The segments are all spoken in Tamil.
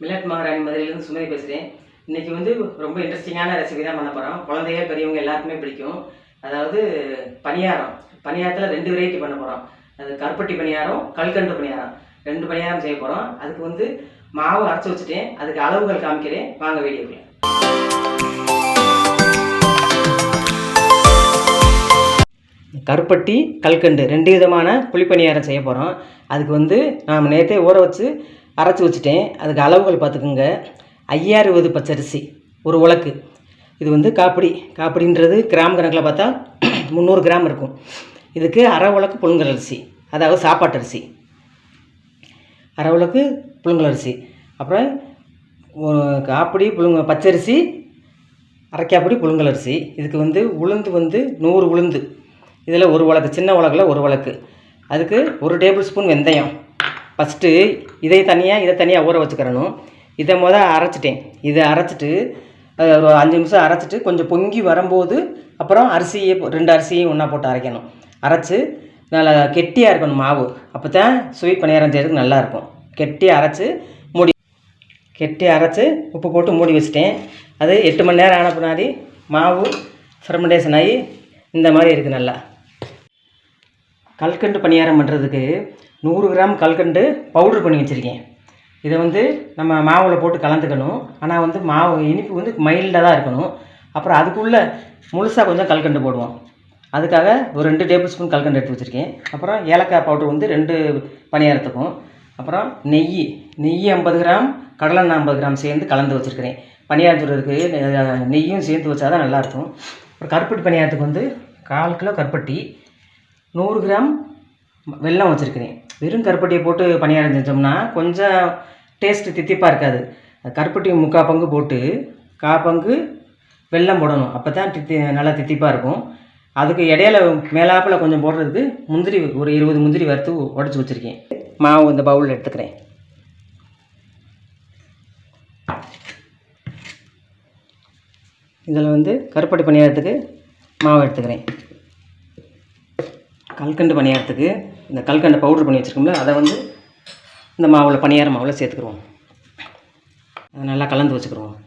மில்லட் மகாராணி மதுரையிலேருந்து சுமதி பேசுகிறேன். இன்றைக்கி வந்து ரொம்ப இன்ட்ரெஸ்டிங்கான ரெசிபி தான் பண்ண போகிறோம். குழந்தைங்க பெரியவங்க எல்லாருக்குமே பிடிக்கும். அதாவது பணியாரத்தில் 2 வெரைட்டி பண்ண போகிறோம். அது கருப்பட்டி பணியாரம், கல்கண்டு பணியாரம், 2 பணியாரம் செய்ய போகிறோம். அதுக்கு வந்து மாவு அரைச்சி வச்சுட்டேன். அதுக்கு அளவுகள் காமிக்கிறேன், வாங்க வீடியோக்குள்ள. கருப்பட்டி கல்கண்டு 2 விதமான புளிப்பணியாரம் செய்ய போகிறோம். அதுக்கு வந்து நாம் நேற்றே ஊற வச்சு அரைச்சி வச்சுட்டேன். அதுக்கு அளவுகள் பார்த்துக்குங்க. 50 பச்சரிசி, ஒரு உலக்கு. இது வந்து காப்பிடின்றது கிராம் கணக்கில் பார்த்தா 300 கிராம் இருக்கும். இதுக்கு அரை உலக்கு புழுங்கல் அரிசி, அதாவது சாப்பாட்டு அரிசி, அரை உலக்கு புழுங்கல் அரிசி. அப்புறம் காப்பிடி பச்சரிசி, அரைக்காப்பிடி புழுங்கல் அரிசி. இதுக்கு வந்து உளுந்து வந்து 100 உளுந்து. இதில் ஒரு உலக்கு, சின்ன உலகில் ஒரு உலக்கு. அதுக்கு 1 டேபிள் ஸ்பூன் வெந்தயம். ஃபஸ்ட்டு இதை தனியாக ஊற வச்சுக்கிறணும். இதை அரைச்சிட்டேன். இதை அரைச்சிட்டு ஒரு 5 நிமிஷம் அரைச்சிட்டு கொஞ்சம் பொங்கி வரும்போது அப்புறம் 2 அரிசியும் ஒன்றா போட்டு அரைக்கணும். அரைச்சி நல்லா கெட்டியாக இருக்கணும் மாவு. அப்போ தான் ஸ்வீட் பணியாரம் செய்கிறதுக்கு நல்லாயிருக்கும். கெட்டியாக அரைச்சி உப்பு போட்டு மூடி வச்சுட்டேன். அது 8 மணி நேரம் ஆன பின்னாடி மாவு ஃபெர்மெண்டேஷன் ஆகி இந்த மாதிரி இருக்குது. நல்லா கல்கண்டு பணியாரம் பண்ணுறதுக்கு 100 கிராம் கல்கண்டு பவுட்ரு பண்ணி வச்சுருக்கேன். இதை வந்து நம்ம மாவில் போட்டு கலந்துக்கணும். ஆனால் வந்து மாவு இனிப்பு வந்து மைல்டாக தான் இருக்கணும். அப்புறம் அதுக்குள்ளே முழுசாக கொஞ்சம் கல்கண்டு போடுவோம். அதுக்காக ஒரு 2 டேபிள் ஸ்பூன் கல்கண்டு எடுத்து வச்சுருக்கேன். அப்புறம் ஏலக்காய் பவுட்ரு வந்து 2 பணியாரத்துக்கும். அப்புறம் நெய் 50 கிராம், கடலெண்ணெய் 50 கிராம் சேர்ந்து கலந்து வச்சுருக்கிறேன். பணியாரம் சுடுறதுக்கு நெய்யும் சேர்த்து வச்சா தான் நல்லாயிருக்கும். அப்புறம் கருப்பட்டி பணியாரத்துக்கு வந்து 1/4 கிலோ கருப்பட்டி, 100 கிராம் வெல்லம் வச்சுருக்கிறேன். வெறும் கருப்பட்டியை போட்டு பணியாரம் செஞ்சோம்னா கொஞ்சம் டேஸ்ட்டு தித்திப்பாக இருக்காது. கருப்பட்டி 3/4 பங்கு போட்டு 1/4 பங்கு வெல்லம் போடணும். அப்போ தான் நல்லா தித்திப்பாக இருக்கும். அதுக்கு இடையில மேலாப்பில் கொஞ்சம் போடுறதுக்கு முந்திரி, ஒரு 20 முந்திரி வறுத்து உடச்சி வச்சுருக்கேன். மாவு இந்த பவுலில் எடுத்துக்கிறேன். இதில் வந்து கருப்பட்டி பணியாரத்துக்கு மாவு எடுத்துக்கிறேன். கல்கண்டு பணியாரத்துக்கு இந்த கல்கண்டை பவுட்ரு பண்ணி வச்சுருக்கோம்ல, அதை வந்து இந்த மாவில் பணியார மாவில் சேர்த்துக்குருவோம். அதை நல்லா கலந்து வச்சுக்கிடுவோம்.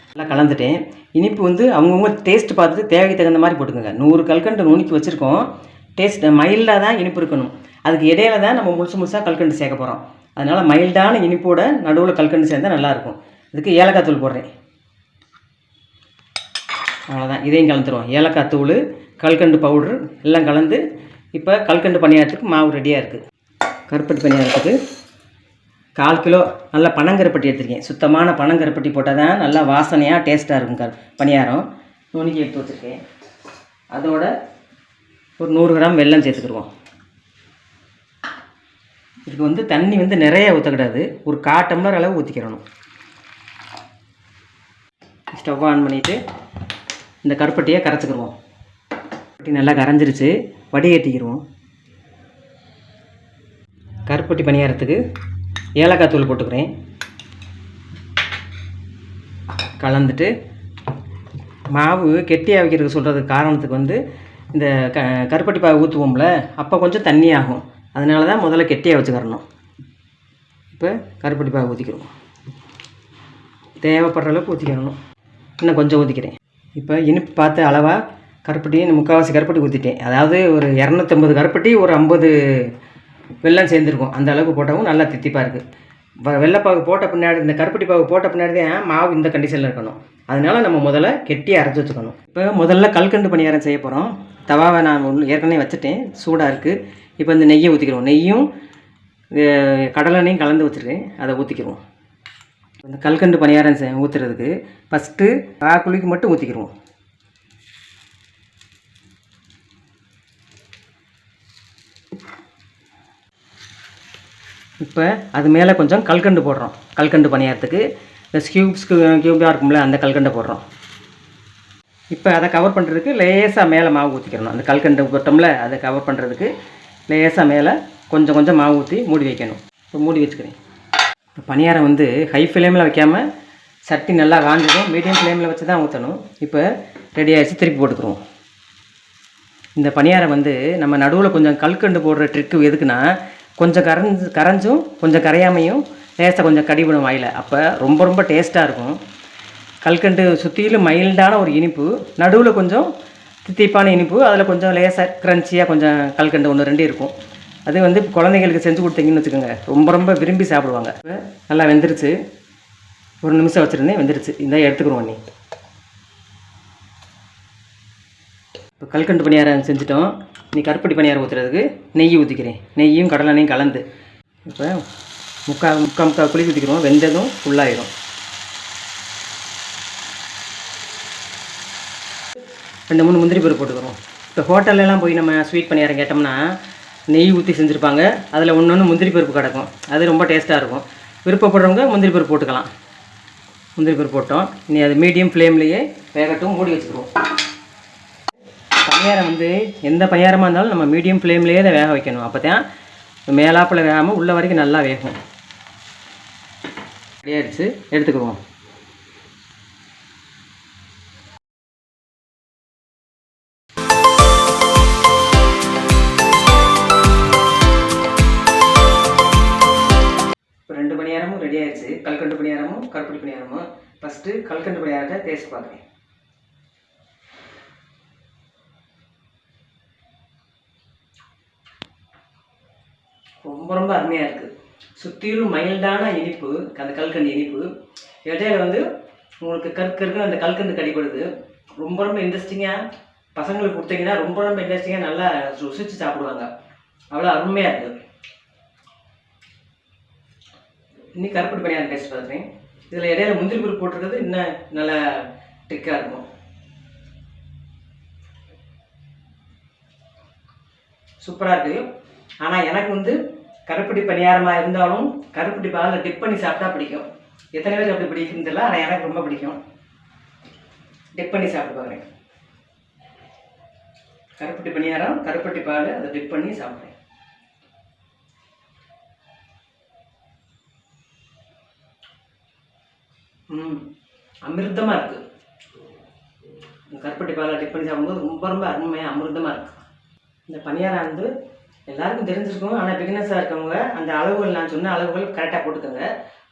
நல்லா கலந்துட்டேன். இனிப்பு வந்து அவங்கவுங்க டேஸ்ட்டு பார்த்துட்டு தேவைக்கு தகுந்த மாதிரி போட்டுக்கோங்க. 100 கல்கண்டு நுணுக்கி வச்சுருக்கோம். டேஸ்ட் மைல்டாக தான் இனிப்பு இருக்கணும். அதுக்கு இடையில தான் நம்ம முழுசாக கல்கண்டு சேர்க்க போகிறோம். அதனால் மைல்டான இனிப்போட நடுவில் கல்கண்டு சேர்ந்தால் நல்லாயிருக்கும். இதுக்கு ஏலக்காய் தூள் போடுறேன். அவ்வளோதான். இதையும் கலந்துருவோம். ஏலக்காய் தூள், கல்கண்டு பவுட்ரு எல்லாம் கலந்து இப்போ கல்கண்டு பணியாரத்துக்கு மாவு ரெடியாக இருக்குது. கருப்பட்டி பணியாரத்துக்கு 1/4 கிலோ நல்லா பனங்கருப்பட்டி எடுத்துருக்கேன். சுத்தமான பனங்கருப்பட்டி போட்டால் தான் நல்லா வாசனையாக டேஸ்ட்டாக இருக்கும் பணியாரம். நுணுக்கி எடுத்து வச்சுருக்கேன். அதோட ஒரு 100 கிராம் வெல்லம் சேர்த்துக்கிடுவோம். இதுக்கு வந்து தண்ணி வந்து நிறைய ஊற்றக்கூடாது. ஒரு 1/4 டம்ளர் அளவு ஊற்றிக்கிறணும். ஸ்டவ் ஆன் பண்ணிவிட்டு இந்த கருப்பட்டியை கரைச்சிக்கிடுவோம். கருப்பட்டி நல்லா கரைஞ்சிருச்சு, வடிகட்டிக்கிடுவோம். கருப்பட்டி பணியாரத்துக்கு ஏலக்காய் தூள் போட்டுக்கிறேன். கலந்துட்டு மாவு கெட்டியாக வைக்கிறதுக்கு சொல்கிறதுக்கு காரணத்துக்கு வந்து இந்த கருப்பட்டி பாகு ஊற்றுவோம்ல, அப்போ கொஞ்சம் தண்ணி ஆகும். அதனால தான் முதல்ல கெட்டியாக வச்சுக்கிறணும். இப்போ கருப்பட்டி பாகு ஊற்றிக்கிறோம். தேவைப்படுற அளவுக்கு ஊற்றிக்கிறணும். இன்னும் கொஞ்சம் ஊற்றிக்கிறேன். இப்போ இனிப்பு பார்த்து அளவாக கருப்பட்டி 3/4 கருப்பட்டி ஊற்றிட்டேன். அதாவது ஒரு 250 கருப்பட்டி, ஒரு 50 வெல்லம் சேர்ந்துருக்கும். அந்த அளவுக்கு போட்டவும் நல்லா தித்திப்பாக இருக்குது. வெள்ளைப்பாகு போட்ட பின்னாடி, இந்த கருப்பட்டி பாகு போட்ட பின்னாடி தான் மாவு இந்த கண்டிஷனில் இருக்கணும். அதனால் நம்ம முதல்ல கெட்டியாக அரைச்சி வச்சுக்கணும். இப்போ முதல்ல கல்கண்டு பணியாரம் செய்ய போகிறோம். தவாவை நான் ஏற்கனவே வச்சுட்டேன், சூடாக இருக்குது. இப்போ இந்த நெய்யை ஊற்றிக்கிறோம். நெய்யும் கடலெண்ணையும் கலந்து வச்சுருக்கேன், அதை ஊற்றிக்கிறோம். இந்த கல்கண்டு பணியாரம் ஊற்றுறதுக்கு ஃபஸ்ட்டு குழிக்கு மட்டும் ஊற்றிக்கிறோம். இப்போ அது மேலே கொஞ்சம் கல்கண்டு போடுறோம். கல்கண்டு பணியாரத்துக்கு இந்த க்யூபாக இருக்கும்ல, அந்த கல்கண்டை போடுறோம். இப்போ அதை கவர் பண்ணுறதுக்கு லேசாக மேலே மாவு ஊற்றிக்கிறணும். அந்த கல்கண்டு போட்டோம்ல, அதை கவர் பண்ணுறதுக்கு லேசாக மேலே கொஞ்சம் மாவு ஊற்றி மூடி வைக்கணும். இப்போ மூடி வச்சுக்கிறேன். இப்போ பணியாரம் வந்து ஹை ஃப்ளேமில் வைக்காமல் சட்டி நல்லா காஞ்சதும் மீடியம் ஃப்ளேமில் வச்சு தான் ஊற்றணும். இப்போ ரெடி ஆகிடுச்சு, திருப்பி போட்டுக்கிறோம். இந்த பணியாரம் வந்து நம்ம நடுவில் கொஞ்சம் கல்கண்டு போடுற ட்ரிக்கு எதுக்குன்னா, கொஞ்சம் கரைஞ்சும் கொஞ்சம் கரையாமையும் லேசாக கொஞ்சம் கடிபடும் வாயில். அப்போ ரொம்ப ரொம்ப டேஸ்ட்டாக இருக்கும். கல்கண்டு சுற்றிலும் மைல்டான ஒரு இனிப்பு, நடுவில் கொஞ்சம் தித்திப்பான இனிப்பு, அதில் கொஞ்சம் லேசாக க்ரன்ச்சியாக கொஞ்சம் கல்கண்டு 1 2 இருக்கும். அது வந்து குழந்தைங்களுக்கு செஞ்சு கொடுத்தீங்கன்னு வச்சுக்கோங்க, ரொம்ப ரொம்ப விரும்பி சாப்பிடுவாங்க. நல்லா வெந்துருச்சு. 1 நிமிஷம் வச்சுருந்தேன், வெந்துருச்சு. இந்த எடுத்துக்கிறோம் நீ. இப்போ கல்கண்டு பணியாரம் செஞ்சுட்டோம். நீ கருப்பட்டி பணியாரம் ஊற்றுறதுக்கு நெய் ஊற்றிக்கிறேன். நெய்யும் கடலெண்ணையும் கலந்து இப்போ முக்கால் புளி ஊற்றிக்கிறோம். வெந்ததும் ஃபுல்லாகிடும். 2 3 முந்திரி பருப்பு போட்டுக்கிறோம். இப்போ ஹோட்டல்லலாம் போய் நம்ம ஸ்வீட் பணியாரம் கேட்டோம்னா நெய் ஊற்றி செஞ்சுருப்பாங்க. அதில் ஒன்று முந்திரி பருப்பு கிடக்கும். அது ரொம்ப டேஸ்ட்டாக இருக்கும். விருப்பப்படுறவங்க முந்திரி பருப்பு போட்டுக்கலாம். முந்திரி பருப்பு போட்டோம். இனி அது மீடியம் ஃப்ளேம்லேயே வேகட்டும், மூடி வச்சுக்கிறோம். பணியாரம் வந்து எந்த பணியாரமாக இருந்தாலும் நம்ம மீடியம் ஃப்ளேம்லேயே தான் வேக வைக்கணும். அப்போ தான் மேலாப்பில் வேகாமல் உள்ள வரைக்கும் நல்லா வேகும். ரெடி ஆகிடுச்சு, எடுத்துக்குவோம். இப்போ 2 பணியாரமும் ரெடி ஆகிடுச்சு. கல்கண்டு பணியாரமும் கருப்பட்டி பணியாரமும். ஃபஸ்ட்டு கல்கண்டு பணியாரத்தை டேஸ்ட் பார்க்குறேன். ரொம்ப ரொம்ப அருமையாக இருக்குது. சுற்றிலும் மைல்டான இனிப்பு, அந்த கல்கண்டு இனிப்பு. இடையில வந்து உங்களுக்கு கருக்கு அந்த கல்கண்டு கடிப்படுது. ரொம்ப ரொம்ப இன்ட்ரெஸ்டிங்காக பசங்களுக்கு கொடுத்தீங்கன்னா ரொம்ப ரொம்ப இன்ட்ரெஸ்டிங்காக நல்லா ருசிச்சு சாப்பிடுவாங்க. அவ்வளோ அருமையாக இருக்குது. இன்னும் கருப்பட்டி பணியாரம் டேஸ்ட் பார்க்குறேன். இதில் இடையில முந்திரி பருப்பு போட்டிருக்கிறது இன்னும் நல்லா ட்ரிக்காக இருக்கும். சூப்பராக இருக்குது. ஆனால் எனக்கு வந்து கருப்பட்டி பணியாரமாக இருந்தாலும் கருப்பட்டி பாலில் டிப் பண்ணி சாப்பிட்டா பிடிக்கும். எத்தனை பேருக்கு அப்படி பிடிக்குன்னு தெரியல, ஆனால் எனக்கு ரொம்ப பிடிக்கும். டிப் பண்ணி சாப்பிட்டு பார்க்குறேன். கருப்பட்டி பணியாரம், கருப்பட்டி பால், அதை டிப் பண்ணி சாப்பிட்றேன். அமிர்தமாக இருக்குது. கருப்பட்டி பாலை டிப் பண்ணி சாப்பிடும்போது ரொம்ப ரொம்ப அருமையாக அமிர்தமாக இருக்குது. இந்த பணியாரம் வந்து எல்லாருக்கும் தெரிஞ்சிருக்கும். ஆனால் பிகினர்ஸாக இருக்கவங்க அந்த அளவுகள் நான் சொன்ன அளவுகள் கரெக்டாக போட்டுக்கோங்க.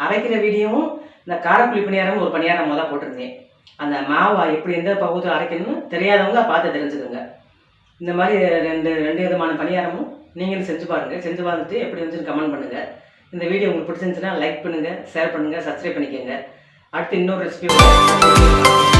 அரைக்கிற வீடியோவும் இந்த காரப்புளி பணியாரம் ஒரு பணியாரம் முதல் போட்டிருந்தேன். அந்த மாவா எப்படி எந்த பகுதியில் அரைக்கணும்னு தெரியாதவங்க பார்த்து தெரிஞ்சுக்கோங்க. இந்த மாதிரி ரெண்டு விதமான பணியாரமும் நீங்களும் செஞ்சு பாருங்கள். செஞ்சு பார்த்துட்டு எப்படி இருந்துச்சுன்னு கமெண்ட் பண்ணுங்கள். இந்த வீடியோ உங்களுக்கு பிடிச்சிருந்துச்சுன்னா லைக் பண்ணுங்கள், ஷேர் பண்ணுங்கள், சப்ஸ்கிரைப் பண்ணிக்கோங்க. அடுத்து இன்னொரு ரெசிபி